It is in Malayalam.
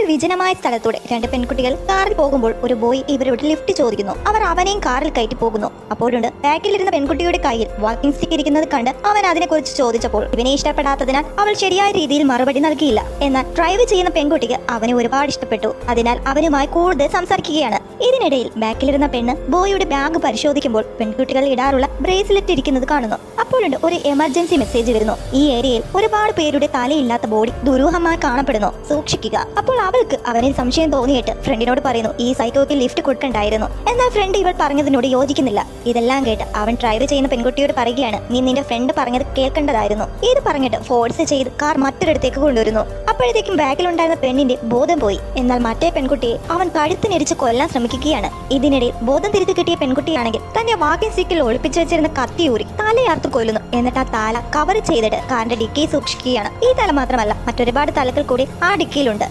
ഒരു വിജനമായ സ്ഥലത്തൂടെ രണ്ട് പെൺകുട്ടികൾ കാറിൽ പോകുമ്പോൾ ഒരു ബോയ് ഇവരോട് ലിഫ്റ്റ് ചോദിക്കുന്നു. അവർ അവനെയും കാറിൽ കയറ്റി പോകുന്നു. അപ്പോഴുണ്ട് ബാക്കിലിരുന്ന പെൺകുട്ടിയുടെ കയ്യിൽ വാക്കിംഗ് സ്റ്റിക്ക് ഇരിക്കുന്നത് കണ്ട് അവൻ അതിനെക്കുറിച്ച് ചോദിച്ചപ്പോൾ ഇവനെ ഇഷ്ടപ്പെടാത്തതിനാൽ അവൾ ശരിയായ രീതിയിൽ മറുപടി നൽകിയില്ല. എന്നാൽ ഡ്രൈവ് ചെയ്യുന്ന പെൺകുട്ടിക്ക് അവനെ ഒരുപാട് ഇഷ്ടപ്പെട്ടു. അതിനാൽ അവനുമായി കൂടുതൽ സംസാരിക്കുകയാണ്. ഇതിനിടയിൽ ബാക്കിലിരുന്ന പെണ്ണ് ബോയുടെ ബാഗ് പരിശോധിക്കുമ്പോൾ പെൺകുട്ടികൾ ഇടാറുള്ള ബ്രേസ്ലെറ്റ് ഇരിക്കുന്നത് കാണുന്നു. അപ്പോഴുണ്ട് ഒരു എമർജൻസി മെസ്സേജ് വരുന്നു. ഈ ഏരിയയിൽ ഒരുപാട് പേരുടെ തലയില്ലാത്ത ബോഡി ദുരൂഹമായി കാണപ്പെടുന്നു, സൂക്ഷിക്കുക. അപ്പോൾ അവൾക്ക് അവനിൽ സംശയം തോന്നിയിട്ട് ഫ്രണ്ടിനോട് പറയുന്നു, ഈ സൈക്കോയ്ക്ക് ലിഫ്റ്റ് കൊടുക്കണ്ടായിരുന്നു. എന്നാൽ ഫ്രണ്ട് ഇവൾ പറഞ്ഞതിനോട് യോജിക്കുന്നില്ല. ഇതെല്ലാം കേട്ട് അവൻ ഡ്രൈവ് ചെയ്യുന്ന പെൺകുട്ടിയോട് പറയുകയാണ്, നീ നിന്റെ ഫ്രണ്ട് പറഞ്ഞത് കേൾക്കേണ്ടതായിരുന്നു. ഇത് പറഞ്ഞിട്ട് ഫോഴ്സ് ചെയ്ത് കാർ മറ്റൊരിടത്തേക്ക് കൊണ്ടുവരുന്നു. അപ്പോഴത്തേക്കും ബാക്കിലുണ്ടായിരുന്ന പെണ്ണിന്റെ ബോധം പോയി. എന്നാൽ മറ്റേ പെൺകുട്ടിയെ അവൻ കഴുത്തിനെരിച്ച് കൊല്ലാൻ ശ്രമിക്കുകയാണ്. ഇതിനിടയിൽ ബോധം തിരിച്ചു കിട്ടിയ പെൺകുട്ടിയാണെങ്കിൽ തന്റെ വാക്കിംഗ് സ്റ്റിക്കിൽ ഒളിപ്പിച്ചു വെച്ചിരുന്ന കത്തി ഊരി തലയാർത്ത് കൊല്ലുന്നു. എന്നിട്ട് ആ തല കവർ ചെയ്തിട്ട് കാറിന്റെ ഡിക്കി സൂക്ഷിക്കുകയാണ്. ഈ തല മാത്രമല്ല, മറ്റൊരുപാട് തലകൾ കൂടി ആ ഡിക്കിയിലുണ്ട്.